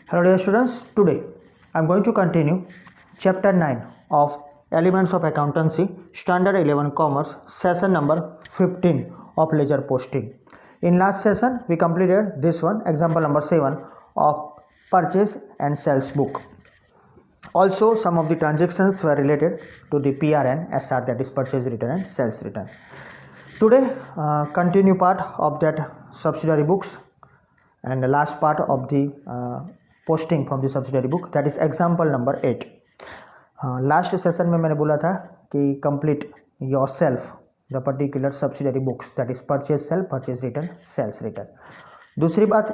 Hello dear students, today I am going to continue chapter 9 of Elements of Accountancy, Standard 11 Commerce, session number 15 of ledger posting. In last session we completed this one, example number 7 of purchase and sales book. Also some of the transactions were related to the PR and SR, that is purchase return and sales return. Today continue part of that subsidiary books and the last part of the posting from the subsidiary book, that is example number 8. Last session में मैंने बोला था कि complete yourself the particular subsidiary books, that is purchase sale, purchase return, sales return. दूसरी बात,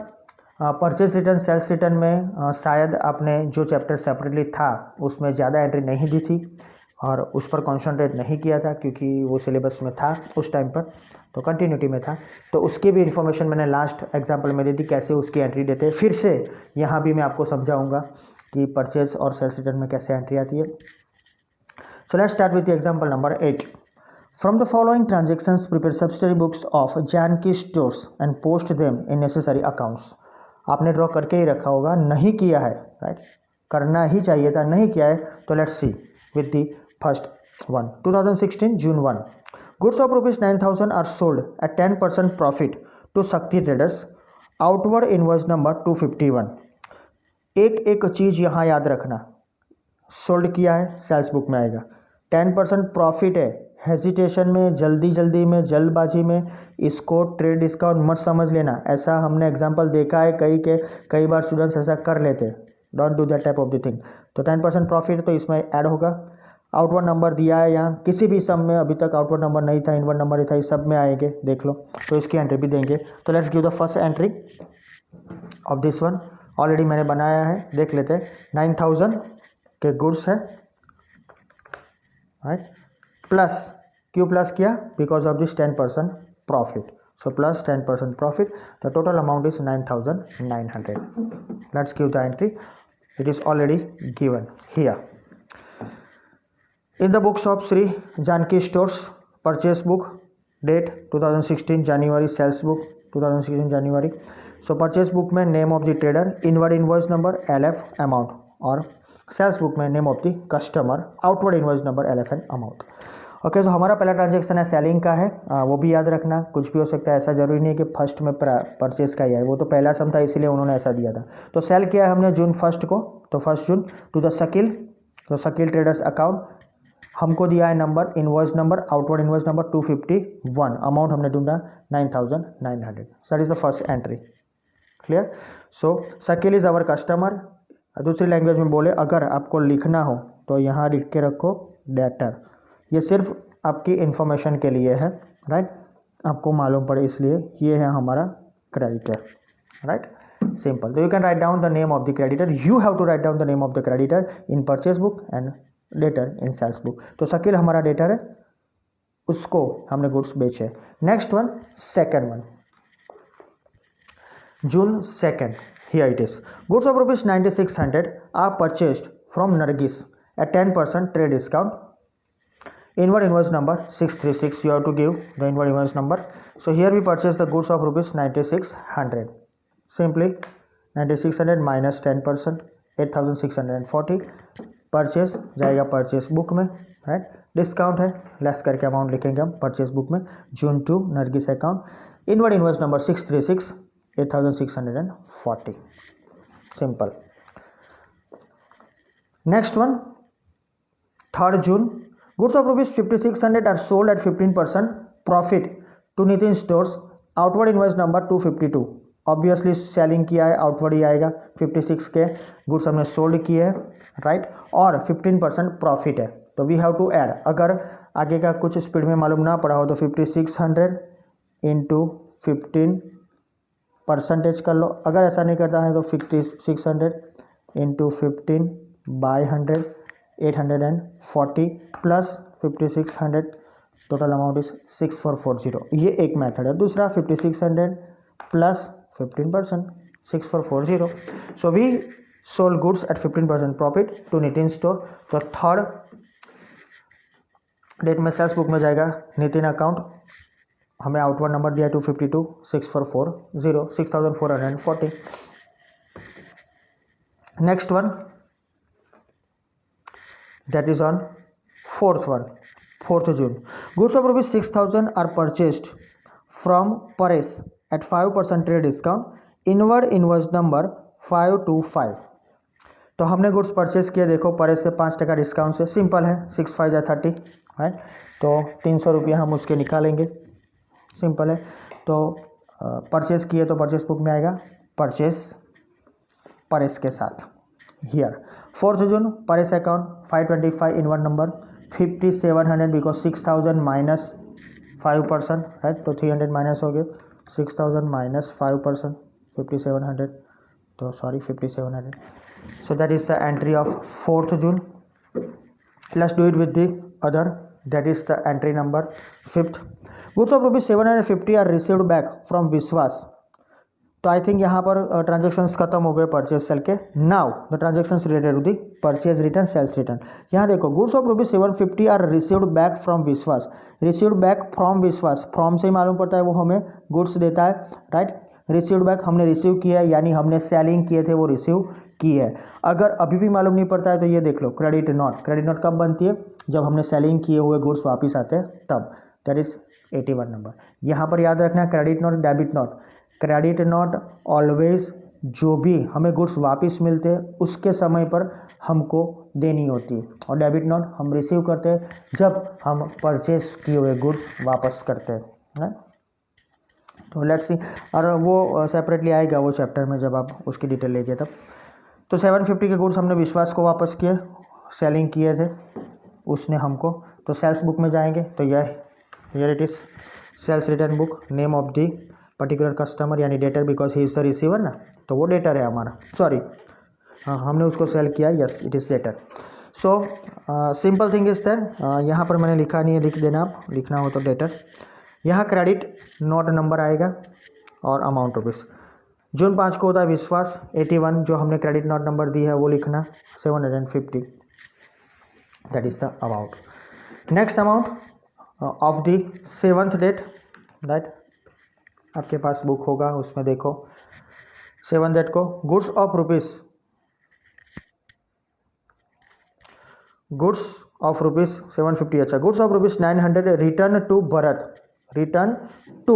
purchase return sales return में शायद आपने जो चैप्टर सेपरेटली था उसमें ज़्यादा एंट्री नहीं दी थी और उस पर कॉन्सेंट्रेट नहीं किया था क्योंकि वो सिलेबस में था उस टाइम पर, तो कंटिन्यूटी में था. तो उसकी भी इन्फॉर्मेशन मैंने लास्ट एग्जाम्पल में दे दी, कैसे उसकी एंट्री देते हैं. फिर से यहाँ भी मैं आपको समझाऊंगा कि परचेज और सेल्स रिटर्न में कैसे एंट्री आती है. So let's start with example number 8. From the following transactions prepare subsidiary books of Janaki stores and post them in necessary accounts. आपने ड्रॉ करके ही रखा होगा, नहीं किया है, राइट, करना ही चाहिए था, नहीं किया है. तो let's see with the first one. 2016 June 1. Goods of rupees 9,000 are sold at 10% profit to Shakti Traders. Outward invoice number 251. एक चीज़ यहाँ याद रखना, सोल्ड किया है सेल्स बुक में आएगा, 10% प्रॉफिट है. हेजिटेशन में, जल्दी में, जल्दबाजी में इसको ट्रेड डिस्काउंट मत समझ लेना. ऐसा हमने एग्जांपल देखा है कई बार स्टूडेंट्स ऐसा कर लेते. Don't do that type of the thing. तो 10% प्रॉफिट तो इसमें ऐड होगा. आउटवर्ड नंबर दिया है, यहाँ किसी भी सम में अभी तक आउटवर्ड नंबर नहीं था, इनवर्ड नंबर ही था, इस सब में आएंगे, देख लो. तो इसकी एंट्री भी देंगे. तो let's give the first entry of this one. Already मैंने बनाया है, देख लेते हैं. 9,000 के गुड्स है, राइट, प्लस क्यों प्लस किया, because of this 10% profit. So plus 10% profit, the total amount is 9,900. Let's give the entry. It is already given here. In the books of Sri Janki Stores, purchase book, date 2016 January, sales book 2016 January. So purchase book में name of the trader, inward invoice number, LF amount, और sales book में name of the customer, outward invoice number, LF and amount. Okay, तो हमारा पहला transaction है selling का है, वो भी याद रखना. कुछ भी हो सकता है, ऐसा जरूरी नहीं है कि फर्स्ट में परचेज का ही है, वो तो पहला सम था इसीलिए उन्होंने ऐसा दिया था. तो सेल किया है हमने जून 1 को, तो 1 जून टू द शकील, तो शकील ट्रेडर्स अकाउंट. हमको दिया है number, invoice number, outward invoice number 251, amount हमने ढूंढा 9,900. That is the first entry. Clear. So Shakeel is our customer. दूसरी लैंग्वेज में बोले अगर आपको लिखना हो तो यहाँ लिख के रखो डेटर. ये सिर्फ आपकी इंफॉर्मेशन के लिए है, राइट, आपको मालूम पड़े इसलिए. ये है हमारा क्रेडिटर, राइट, सिंपल. तो you can write down the name of the creditor. You have to write down the name of the creditor in purchase book and debtor in sales book. तो शकील हमारा डेटर है, उसको हमने goods बेचे. Next one, second one, June 2, here it is. Goods of rupees 9,600 are purchased from Nargis at 10% trade discount. Inward invoice number 636. You have to give the inward invoice number. So here we purchase the goods of rupees 9,600. Simply 9,600 minus 10%, 8,640. Purchase जाएगा purchase book में, right. Discount है, less करके amount लिखेंगे हम purchase book में. June 2 Nargis account. Inward invoice number 636, 8,640. Simple. Next one, 3 June. Goods of rupees 5,600 are sold at 15% profit to Nitin stores. Outward invoice number 252. Obviously selling किया है, outward ही आएगा. 56 के गुड्स हमने सोल्ड किए हैं, राइट, और 15% प्रॉफिट है. तो वी हैव टू ऐड. अगर आगे का कुछ स्पीड में मालूम ना पड़ा हो तो 5,600 इंटू 15% कर लो. अगर ऐसा नहीं करता है तो 5,600 into 15 by 100, 840 plus 5,600, total amount is 6,440. ये एक मेथड है. दूसरा 5,600 plus 15%, 6,440. So we sold goods at 15% profit to Nitin store. तो थर्ड डेट में सेल्स बुक में जाएगा नितिन अकाउंट. हमें आउटवर्ड नंबर दिया 252, 6,440, 6,440. Next one that is on fourth June. Goods of ₹6,000 are purchased from Paresh at 5% trade discount. Inward invoice number 525. तो हमने goods purchase किए, देखो परेश से 5% डिस्काउंट से. सिंपल है, 6 5 30 राइट. तो 300 रुपये हम उसके निकालेंगे, सिंपल है. तो परचेस किए तो परचेस बुक में आएगा परचेस परेश के साथ. Here 4th June Paresh account 525 inward number 5700 because 6000 minus 5% right. तो 300 माइनस हो गए, 6000 माइनस 5% 5700. तो sorry 5700. So that is the entry of 4th June. Let's do it with the other. That is the entry number 5th. Goods of ₹750 are received back from विश्वास. तो I think यहाँ पर transactions खत्म हो गए purchase sale के. Now the transactions related to the purchase return sales return. यहाँ देखो goods of ₹750 are received back from Vishwas. Received back from Vishwas, from से ही मालूम पड़ता है वो हमें गुड्स देता है राइट. रिसीव्ड बैक हमने रिसीव किया है, यानी हमने सेलिंग किए थे वो रिसीव की है. अगर अभी भी मालूम नहीं पड़ता है तो ये देख लो क्रेडिट नोट. क्रेडिट नोट कब बनती है? जब हमने सेलिंग किए हुए गुड्स वापस आते हैं तब. That is 81 number. यहाँ पर याद रखना credit note debit note. Credit note always जो भी हमें गुड्स वापस मिलते हैं उसके समय पर हमको देनी होती है, और डेबिट नोट हम रिसीव करते हैं जब हम परचेस किए हुए गुड्स वापस करते हैं. तो लेट्स सी, और वो सेपरेटली आएगा वो चैप्टर में जब आप उसकी डिटेल लेंगे तब. तो 750 के गुड्स हमने विश्वास को वापस किए, सेलिंग किए थे उसने हमको. तो सेल्स बुक में जाएंगे तो here it is sales return book. Name of the particular customer यानी debtor, because he is the receiver ना, तो वो डेटर है हमारा. सॉरी हाँ, हमने उसको सेल किया, yes it is debtor. So simple thing is that, यहाँ पर मैंने लिखा नहीं है, लिख देना आप, लिखना हो तो डेटर. यहाँ क्रेडिट नोट नंबर आएगा और अमाउंट रुपीज़. जून 5 को होता है विश्वास 81, जो हमने क्रेडिट नोट नंबर दी है वो लिखना 750. That is the amount. Next amount of the 7th date, that आपके पास बुक होगा उसमें देखो 7th डेट को गुड्स ऑफ रुपीज़ 750. अच्छा, goods of ₹900 return to Bharat. Return to,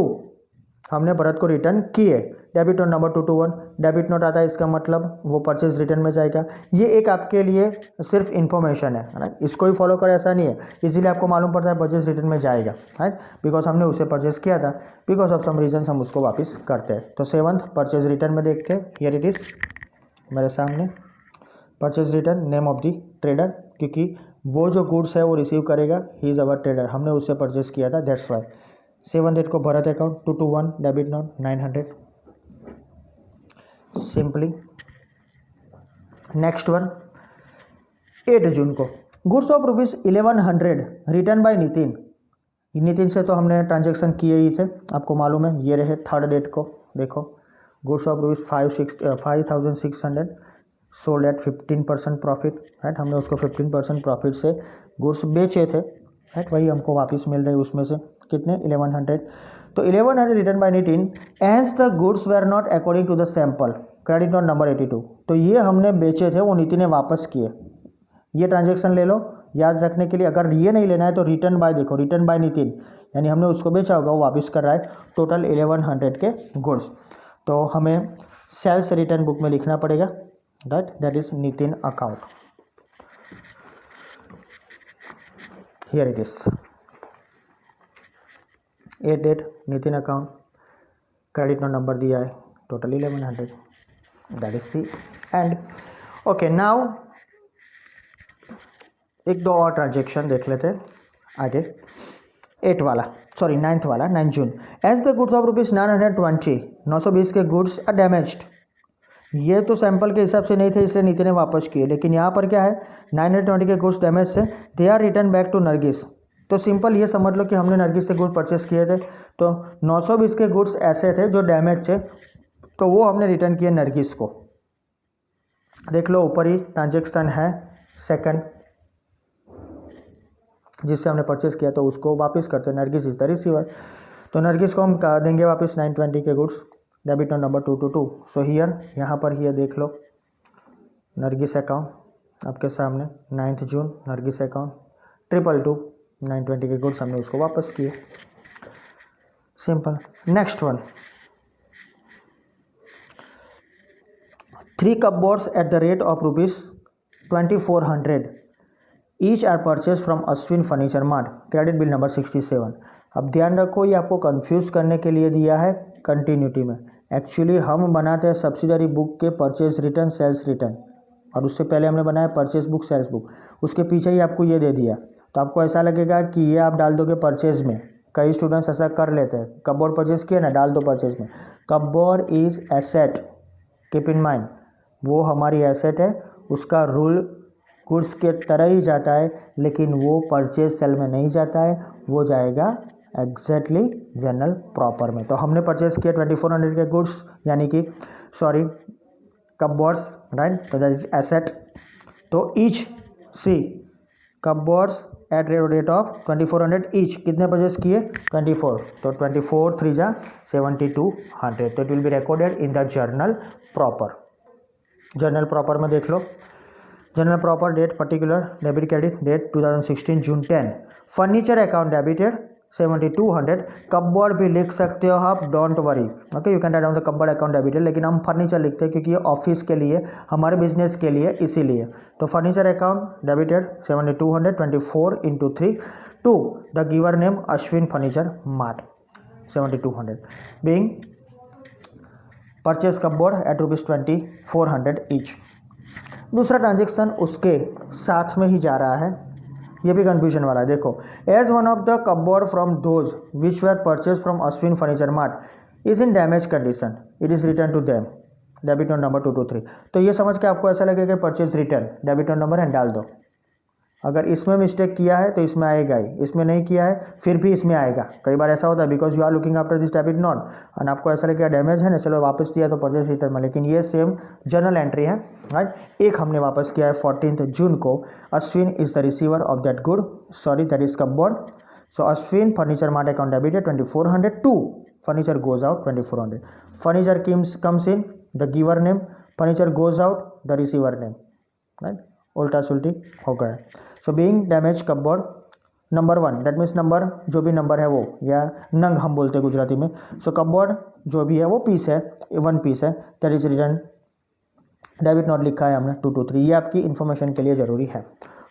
हमने भरत को रिटर्न किए. Debit note number 221. Debit note आता है, इसका मतलब वो परचेज रिटर्न में जाएगा. ये एक आपके लिए सिर्फ इन्फॉर्मेशन है राइट. इसको ही फॉलो करें ऐसा नहीं है, इसीलिए आपको मालूम पड़ता है परचेज रिटर्न में जाएगा राइट, बिकॉज हमने उसे परचेज किया था, बिकॉज ऑफ सम रीजन हम उसको वापस करते हैं. तो 7th परचेज रिटर्न में देखते हैं. हियर इट इज मेरे सामने purchase return, name of the trader, क्योंकि वो जो गुड्स है वो रिसीव करेगा, ही इज़ अवर ट्रेडर, हमने उससे परचेज किया था, दैट्स वाई. 7th डेट को Bharat account 221 debit note 900 simply. Next one 8 June को goods of ₹1100 return by Nitin. Nitin से तो हमने ट्रांजेक्शन किए ही थे, आपको मालूम है. ये रहे 3rd डेट को, देखो goods of ₹5600 sold at 15% profit right. हमने उसको 15% प्रॉफिट से गुड्स बेचे थे राइट, वही हमको वापस मिल रहे उसमें से कितने 1100. तो 1100 return by Nitin as the goods were not according to the sample. Credit note number 82. तो ये हमने बेचे थे, वो नितिन ने वापस किए. ये ट्रांजेक्शन ले लो याद रखने के लिए. अगर ये नहीं लेना है तो रिटर्न बाय देखो, रिटर्न बाय नितिन यानी हमने उसको बेचा होगा, वो वापस कर रहा है. टोटल 1100 के गुड्स. तो हमें सेल्स रिटर्न बुक में लिखना पड़ेगा right, that is Nitin account. Here it is 8 date Nitin account, credit note number दिया है, total 1100. That is the end. Okay, now एक दो और ट्रांजेक्शन देख लेते हैं आगे. 9th वाला 9 जून. एज द गुड्स ऑफ ₹920 920 के गुड्स आर डैमेज्ड. ये तो सैंपल के हिसाब से नहीं थे इसलिए नितिन ने वापस किए, लेकिन यहाँ पर क्या है 920 के गुड्स डैमेज से they are return back to Nargis. तो सिंपल ये समझ लो कि हमने नरगिस से गुड परचेस किए थे, तो 920 के गुड्स ऐसे थे जो डैमेज थे, तो वो हमने रिटर्न किए नरगिस को. देख लो ऊपर ही ट्रांजेक्शन है सेकंड, जिससे हमने परचेस किया, तो उसको वापस करते हैं. नरगिस इज द रिसीवर, तो नरगिस को हम देंगे वापस 920 के goods, debit note number 222. So here यहाँ पर देख लो नरगिस अकाउंट आपके सामने 9 जून नरगिस अकाउंट 222 920 के गुड्स हमने उसको वापस किए, simple. Next one, 3 cupboards at the rate of ₹2400 each are purchase from Ashwin furniture mart, credit bill number 67। अब ध्यान रखो, ये आपको कंफ्यूज करने के लिए दिया है कंटिन्यूटी में। एक्चुअली हम बनाते हैं सब्सिडरी बुक के परचेज रिटर्न, सेल्स रिटर्न, और उससे पहले हमने बनाया परचेज बुक, सेल्स बुक। उसके पीछे ही आपको ये दे दिया, तो आपको ऐसा लगेगा कि ये आप डाल दोगे परचेज में। कई स्टूडेंट्स ऐसा कर लेते हैं, कपबोर्ड परचेज किया ना, डाल दो परचेज में। Cupboard is asset, keep in mind, वो हमारी एसेट है, उसका रूल गुड्स के तरह ही जाता है, लेकिन वो परचेज सेल में नहीं जाता है, वो जाएगा एग्जैक्टली जनरल प्रॉपर में। तो हमने परचेज किया 2400 के गुड्स, यानी कि सॉरी कपबोर्ड्स, राइट, तो दैट इज एसेट। तो ईच सी cupboards at rate of 2400 each, कितने परचेज किए 24, तो 24 3 जा 7200, तो it will be recorded in the journal proper. Journal proper में देख लो, journal proper date particular debit credit date 2016 June 10, furniture account debited 7200, cupboard भी लिख सकते हो आप, don't worry, okay, you can write down the cupboard account debited, लेकिन हम फर्नीचर लिखते हैं क्योंकि ये ऑफिस के लिए, हमारे बिजनेस के लिए, इसीलिए। तो furniture account debited 7200, 24 into 3 to the giver name Ashwin furniture mart 7200 being purchase cupboard at ₹2400 each. दूसरा ट्रांजेक्शन उसके साथ में ही जा रहा है, ये भी कंफ्यूजन वाला है। देखो, as one of the cupboard from those which were purchase from Ashwin furniture mart is in damage condition, it is return to them, debit note number 223। तो ये समझ के आपको ऐसा लगेगा purchase return, debit note number and डाल दो। अगर इसमें मिस्टेक किया है तो इसमें आएगा ही, इसमें नहीं किया है फिर भी इसमें आएगा। कई बार ऐसा होता है because you are looking after this debit note और आपको ऐसा लगेगा डैमेज है ना, चलो वापस दिया तो परचेज रिटर्न में, लेकिन ये सेम जर्नल एंट्री है, राइट। एक हमने वापस किया है 14 जून को, Ashwin is the receiver of that good, sorry that is cupboard, so Ashwin furniture mart account debited 2400 to furniture goes out 2400, furniture comes in the giver name, furniture goes out the receiver name, right, उल्टा सुल्टी हो गया। So being damage cupboard number 1, that means number जो भी number है वो, या नंग हम बोलते हैं गुजराती में। सो कपबोर्ड जो भी है वो पीस है, 1 पीस है, that is return, debit note लिखा है हमने 223, ये आपकी इन्फॉर्मेशन के लिए ज़रूरी है।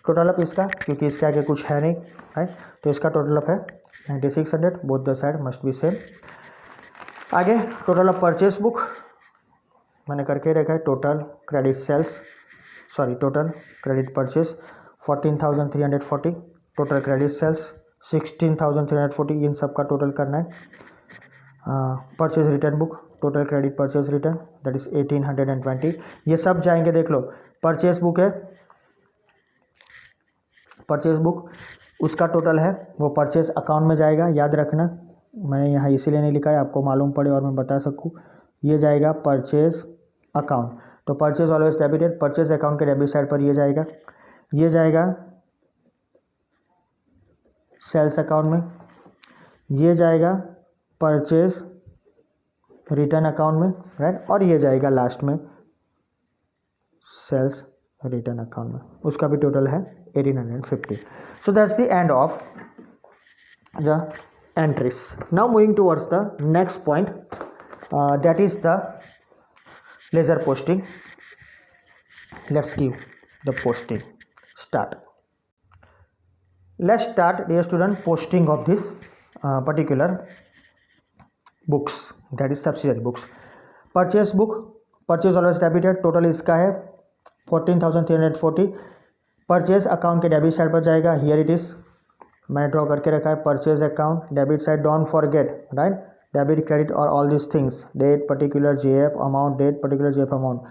टोटल अप इसका, क्योंकि इसके आगे कुछ है नहीं, राइट, तो इसका टोटल अप है 9600, both the side must be same. आगे टोटल अप परचेस बुक मैंने करके रखा है, total credit sales, sorry total credit purchase 14,340, total credit sales 16,340, इन सब का टोटल करना है। Purchase return book, total credit purchase return that is 1820, ये सब जाएंगे। देख लो, परचेज बुक है, परचेज बुक उसका टोटल है वो परचेज अकाउंट में जाएगा, याद रखना, मैंने यहाँ इसीलिए नहीं लिखा है आपको मालूम पड़े और मैं बता सकूँ, ये जाएगा परचेज अकाउंट। तो purchase always debited, purchase account के डेबिट साइड पर ये जाएगा सेल्स अकाउंट में, ये जाएगा परचेज रिटर्न अकाउंट में, राइट, और ये जाएगा लास्ट में सेल्स रिटर्न अकाउंट में, उसका भी टोटल है 1850। So that's the end of the entries. Now moving towards the next point, that is the ledger posting. Let's give the posting. Start. Let's start, dear student, posting of this particular books, that is subsidiary books. Purchase book, purchase always debited, total इसका है 14,340, purchase account के debit side पर जाएगा, here it is, मैंने draw करके रखा है purchase account debit side, don't forget, right, debit credit और all this things, date particular JF amount, date particular JF amount,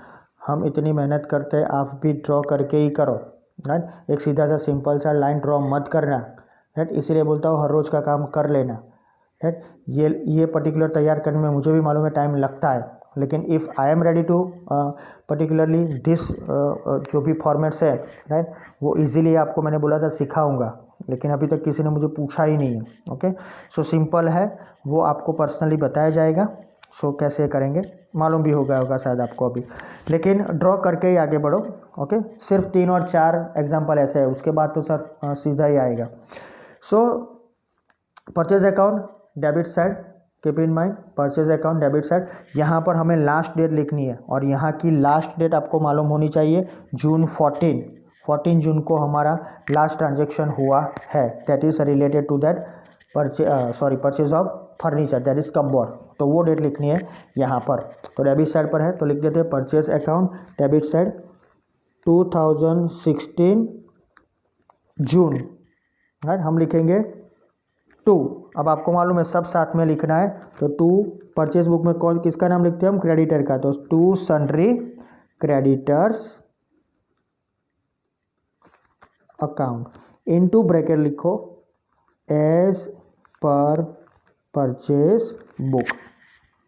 हम इतनी मेहनत करते हैं, आप भी ड्रॉ करके ही करो, राइट, एक सीधा सा सिंपल सा लाइन ड्रॉ मत करना, राइट, इसीलिए बोलता हूँ हर रोज़ का काम कर लेना, राइट। ये पर्टिकुलर तैयार करने में मुझे भी मालूम है टाइम लगता है, लेकिन if I am ready to particularly this जो भी फॉर्मेट्स है, राइट, वो इजीली आपको मैंने बोला था सिखाऊंगा, लेकिन अभी तक किसी ने मुझे पूछा ही नहीं है, ओके। सो सिंपल है, वो आपको पर्सनली बताया जाएगा, सो कैसे करेंगे मालूम भी हो गया होगा शायद आपको अभी, लेकिन ड्रॉ करके ही आगे बढ़ो। ओके, सिर्फ 3 और 4 एग्जाम्पल ऐसे है, उसके बाद तो सर सीधा ही आएगा। सो purchase account debit side, keep in mind purchase account debit side. यहाँ पर हमें लास्ट डेट लिखनी है और यहाँ की लास्ट डेट आपको मालूम होनी चाहिए जून 14 जून को हमारा लास्ट ट्रांजेक्शन हुआ है, that is related to that purchase of furniture, that is cupboard. तो वो डेट लिखनी है यहाँ पर। तो डेबिट साइड पर है तो लिख देते हैं purchase account debit side 2016 June, right. हम लिखेंगे 2, अब आपको मालूम है सब साथ में लिखना है, तो 2 परचेज बुक में कौन किसका नाम लिखते हैं हम, क्रेडिटर का, तो 2 sundry creditors account into bracket लिखो as per purchase book,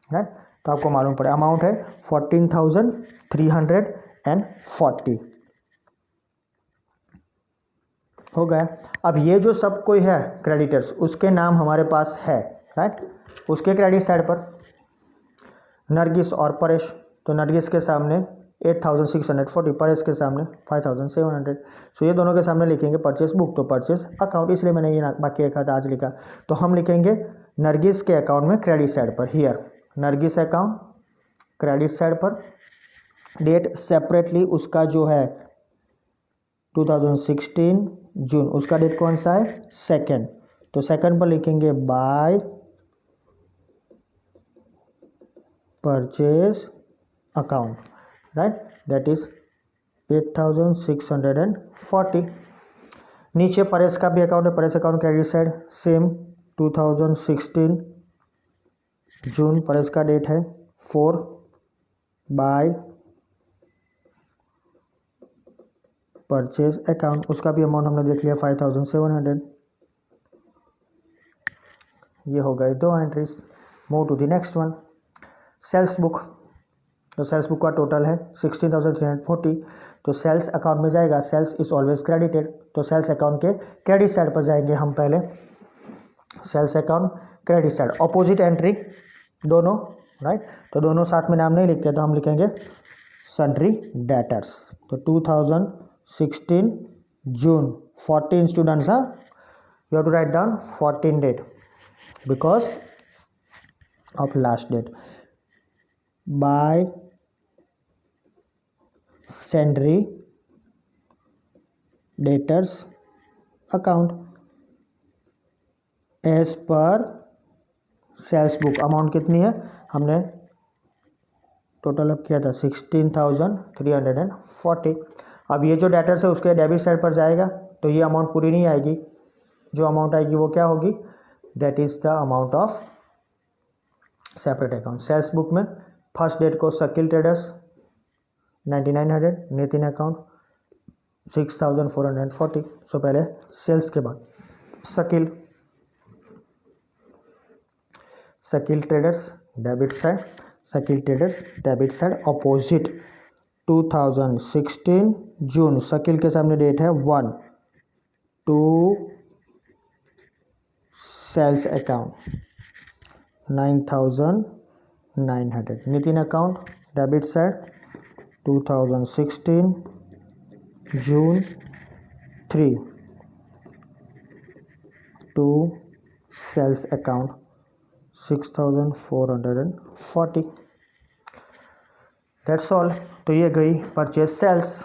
right. तो आपको मालूम पड़े अमाउंट है 14,340 हो गया। अब ये जो सब कोई है क्रेडिटर्स उसके नाम हमारे पास है, राइट। उसके क्रेडिट साइड पर नरगिस और परेश, तो नरगिस के सामने 8,640, परेश के सामने 5,700। सो ये दोनों के सामने लिखेंगे परचेस बुक, तो परचेस अकाउंट, इसलिए मैंने ये बाकी लिखा था आज लिखा। तो हम लिखेंगे नरगिस के अकाउंट में क्रेडिट साइड पर, here Nargis account credit side पर, डेट सेपरेटली उसका जो है 2016 जून, उसका डेट कौन सा है 2, तो 2 पर लिखेंगे by purchase account, right, that is 8,640। नीचे परेश का भी अकाउंट है, Paresh account credit side same 2016 जून, परेश का डेट है 4 बाय परचेज अकाउंट, उसका भी अमाउंट हमने देख लिया 5,700। ये हो गए 2 entries. Move to the next one, sales book. तो सेल्स बुक का टोटल है 16,340, तो सेल्स अकाउंट में जाएगा, सेल्स इज ऑलवेज क्रेडिटेड, तो सेल्स अकाउंट के क्रेडिट साइड पर जाएंगे हम पहले, sales account credit side, opposite entry दोनों, राइट। तो दोनों साथ में नाम नहीं लिखते, तो हम लिखेंगे सन्ड्री डेटर्स। तो 2016 जून 14 स्टूडेंट्स, हाँ, you have to write down 14 date because of last date, by sundry debtors account as per sales book. Amount कितनी है, हमने टोटल अप किया था 16,340। अब ये जो डेटर्स है उसके डेबिट साइड पर जाएगा, तो ये अमाउंट पूरी नहीं आएगी, जो अमाउंट आएगी वो क्या होगी, that is the amount of separate account. Sales book में फर्स्ट डेट को Shakeel traders 9,900, Nitin account 6,440। So पहले सेल्स के बाद Shakeel traders debit side, Shakeel traders debit side opposite 2016 June, Shakeel के सामने डेट है 1, 2 sales account 9,900, Nitin account debit side 2016 June 3, 2 sales account 6,440, that's all. तो ये गई purchase sales.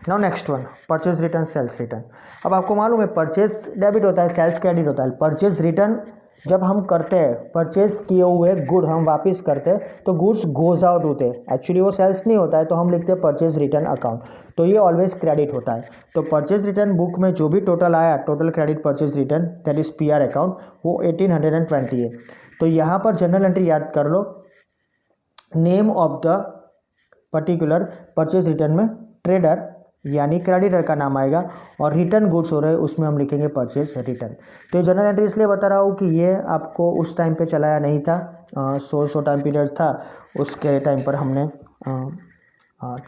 Now next one, purchase return sales return. अब आपको मालूम है परचेज डेबिट होता है, सेल्स क्रेडिट होता है। परचेज रिटर्न जब हम करते हैं, परचेज किए हुए गुड हम वापस करते हैं, तो गुड्स गोज आउट होते हैं, एक्चुअली वो सेल्स नहीं होता है, तो हम लिखते हैं परचेज रिटर्न अकाउंट, तो ये ऑलवेज क्रेडिट होता है। तो परचेज रिटर्न बुक में जो भी टोटल आया, total credit purchase return, that is PR account, वो 1,820 है। तो यहाँ पर जनरल एंट्री याद कर लो, name of the particular purchase return में ट्रेडर यानी क्रेडिटर का नाम आएगा, और रिटर्न गुड्स हो रहे हैं उसमें हम लिखेंगे परचेज रिटर्न। तो जनरल एंट्री इसलिए बता रहा हूँ कि ये आपको उस टाइम पे चलाया नहीं था, सो टाइम पीरियड था, उसके टाइम पर हमने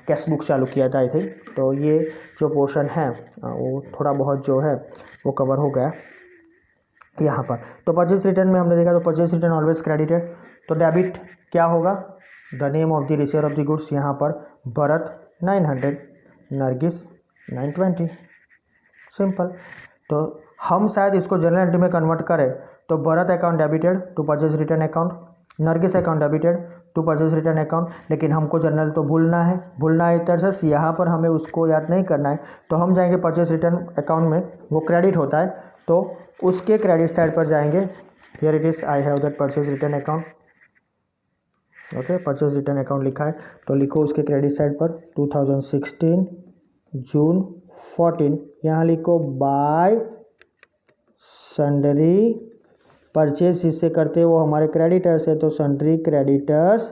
कैश बुक चालू किया था आई थिंक। तो ये जो पोर्शन है वो थोड़ा बहुत जो है वो कवर हो गया यहाँ पर। तो परचेज रिटर्न में हमने देखा, तो परचेज रिटर्न ऑलवेज क्रेडिटेड, तो डेबिट क्या होगा, the name of the receiver of the goods, यहाँ पर भरत 900, नरगिस 920, सिंपल। तो हम शायद इसको जनरल एंट्री में कन्वर्ट करें तो Bharat account debited to purchase return account, Nargis account debited to purchase return account, लेकिन हमको जनरल तो भूलना है तरह यहाँ पर हमें उसको याद नहीं करना है। तो हम जाएंगे परचेज रिटर्न अकाउंट में, वो क्रेडिट होता है तो उसके क्रेडिट साइड पर जाएंगे। Here it is, I have that purchase return account, okay, purchase return account लिखा है तो लिखो उसके क्रेडिट साइड पर 2016 जून 14, यहाँ लिखो बाय सन्ड्री परचेज जिससे करते हैं वो हमारे क्रेडिटर्स है, तो sundry creditors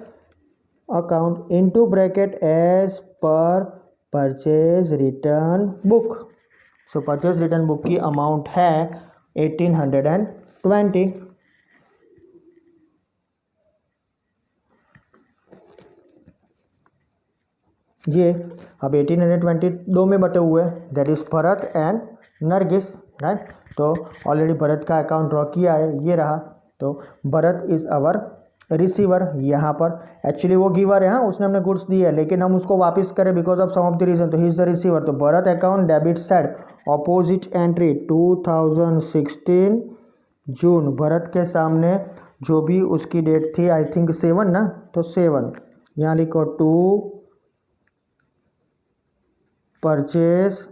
account into bracket as per purchase return book. So purchase return book की अमाउंट है 1820। ये अब 1820 दो में बटे हुए, that is Bharat and Nargis, right. तो ऑलरेडी भरत का अकाउंट ड्रॉ किया है, ये रहा। तो भरत इज अवर रिसीवर, यहाँ पर एक्चुअली वो गिवर है, हाँ, उसने हमने गुड्स दिए है लेकिन हम उसको वापस करें because of some of the reason, तो ही इज द रिसीवर। तो Bharat account debit side opposite entry 2016 June, Bharat के सामने जो भी उसकी डेट थी आई थिंक 7 ना, तो 7 यहाँ लिखो टू परचेज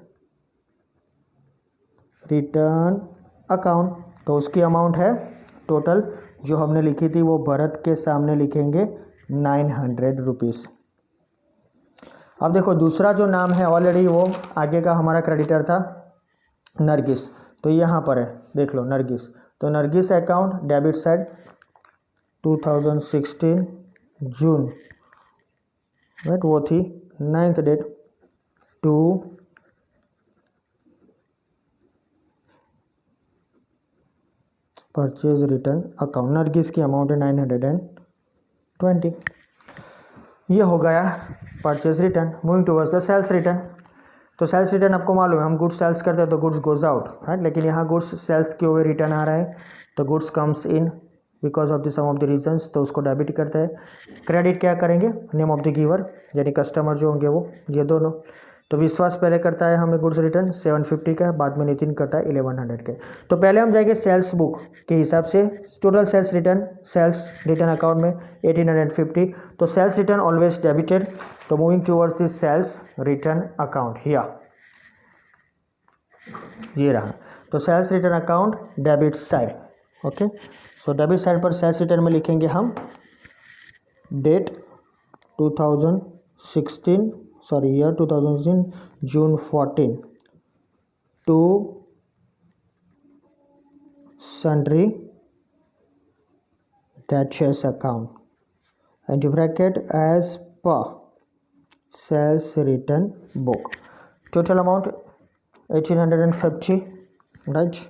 रिटर्न अकाउंट, तो उसकी अमाउंट है टोटल जो हमने लिखी थी वो भरत के सामने लिखेंगे 900 रुपीज़। अब देखो दूसरा जो नाम है ऑलरेडी वो आगे का हमारा क्रेडिटर था नरगिस, तो यहाँ पर है देख लो नरगिस, तो Nargis account debit side 2016 June, right, वो थी 9th date, to purchase return account, Nargis की अमाउंट है 920। ये हो गया purchase return. Moving towards the sales return, तो सेल्स रिटर्न आपको मालूम है हम गुड्स सेल्स करते हैं तो गुड्स गोज आउट, राइट, लेकिन यहाँ गुड्स सेल्स के हुए रिटर्न आ रहा है तो goods comes in because of the some of the reasons, तो उसको डेबिट करते हैं। क्रेडिट क्या करेंगे, नेम ऑफ द गिवर यानी कस्टमर जो होंगे वो, ये दोनों। तो विश्वास पहले करता है हमें गुड्स रिटर्न 750 का, बाद में नितिन करता है 1100 के। तो पहले हम जाएंगे सेल्स बुक के हिसाब से, टोटल सेल्स रिटर्न अकाउंट में 1850, तो सेल्स रिटर्न ऑलवेज डेबिटेड, तो moving towards the sales return account here, ये रहा। तो sales return account debit side, okay. So debit side पर सेल्स रिटर्न में लिखेंगे हम date 2016 year 2016 June 14 to sundry debtors account and bracket as per sales return book. Total amount 1850, right.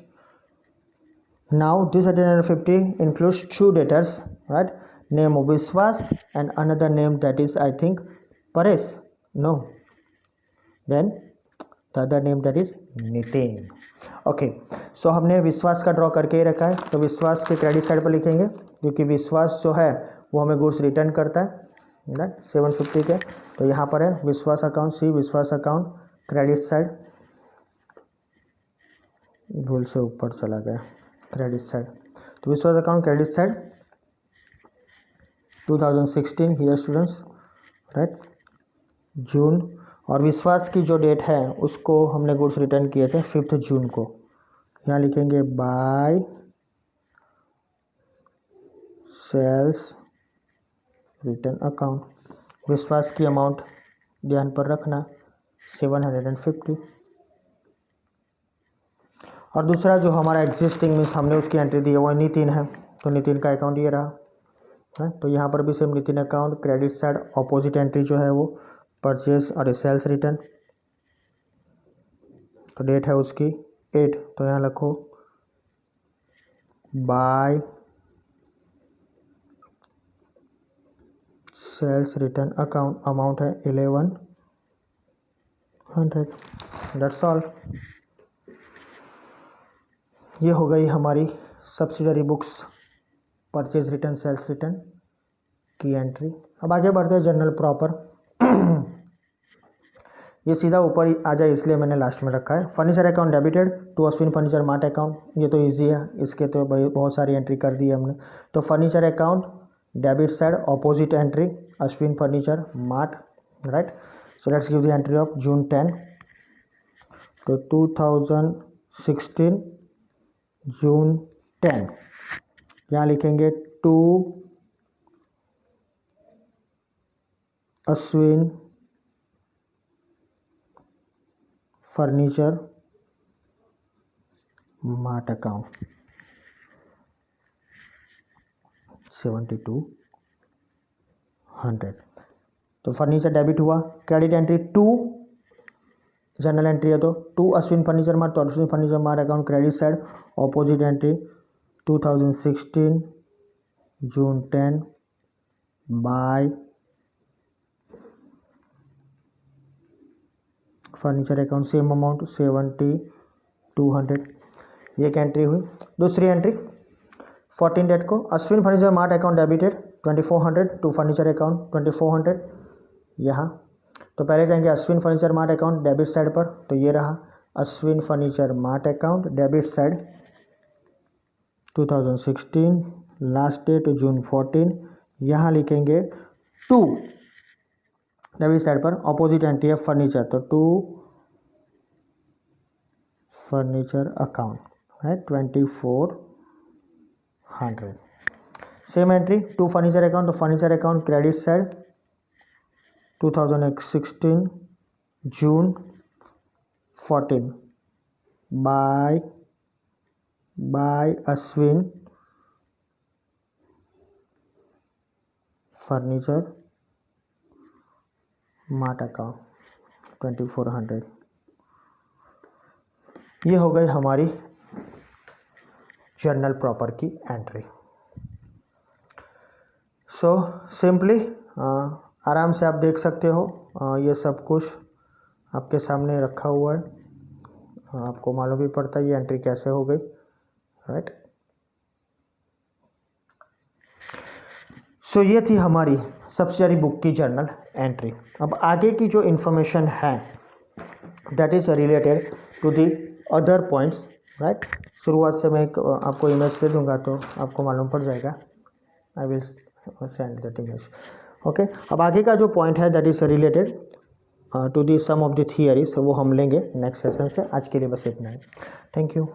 Now this 1850 includes two debtors, right, name of Vishwas and another name that is I think Paresh, no, then the other name that is Nitin, okay. So हमने विश्वास का draw करके ही रखा है, तो विश्वास के credit side पर लिखेंगे क्योंकि विश्वास जो है वो हमें गुड्स रिटर्न करता है, राइट, 750 के। तो यहाँ पर है विश्वास अकाउंट, सी विश्वास अकाउंट क्रेडिट साइड, भूल से ऊपर चला गया क्रेडिट साइड, तो Vishwas account credit side 2016 here students, right, June, और विश्वास की जो डेट है उसको हमने गुड्स रिटर्न किए थे 5 जून को, यहाँ लिखेंगे बाय सेल्स रिटर्न अकाउंट, विश्वास की अमाउंट ध्यान पर रखना 750, और दूसरा जो हमारा एग्जिस्टिंग मीन्स हमने उसकी एंट्री दी है वो नितिन है, तो नितिन का अकाउंट ये रहा है। तो यहाँ पर भी same Nitin account credit side opposite entry जो है वो परचेज और सेल्स रिटर्न, तो डेट है उसकी 8, तो यहाँ लिखो by sales return account, amount है 1100, दैट्स ऑल। ये हो गई हमारी subsidiary books, purchase return, sales return. की एंट्री। अब आगे बढ़ते हैं जनरल प्रॉपर। ये सीधा ऊपर ही आ जाए इसलिए मैंने लास्ट में रखा है। Furniture account debited to Ashwin furniture mart account, ये तो इजी है, इसके तो बहुत सारी एंट्री कर दी है हमने। तो furniture account debit side opposite entry Ashwin furniture mart, right. So let's give the entry of June 10। तो 2016 जून 10, यहाँ लिखेंगे to Ashwin furniture mart account 7200। तो फर्नीचर डेबिट हुआ। Credit entry to, journal entry है तो टू अश्विन फर्नीचर मार्ट, तो Ashwin furniture mart account credit side opposite entry 2016 June 10 by furniture account same amount 7200। ये एक एंट्री हुई। दूसरी एंट्री 14 डेट को Ashwin furniture mart account debited 2400 to furniture account 2400 यहाँ। तो पहले जाएंगे Ashwin furniture mart account debit side पर, तो ये रहा Ashwin furniture mart account debit side 2016 last date June 14। यहाँ लिखेंगे टू डेबिट साइड पर ऑपोजिट एंट्री है फर्नीचर, तो टू फर्नीचर अकाउंट है 2400। Same entry to furniture account, तो furniture account credit side 2016 June 14 by Ashwin furniture mart account 2400। ये हो गई हमारी जर्नल प्रॉपर की एंट्री। सो सिंपली आराम से आप देख सकते हो, ये सब कुछ आपके सामने रखा हुआ है, आपको मालूम भी पड़ता है ये एंट्री कैसे हो गई, राइट। सो ये थी हमारी सब्सिडियरी बुक की जर्नल एंट्री। अब आगे की जो इन्फॉर्मेशन है that is related to the other points, right. शुरुआत से मैं एक आपको इमेज दे दूंगा तो आपको मालूम पड़ जाएगा। I will send that image, okay. अब आगे का जो पॉइंट है that is related to the some of the theories, वो हम लेंगे नेक्स्ट सेशन से। आज के लिए बस इतना है। Thank you.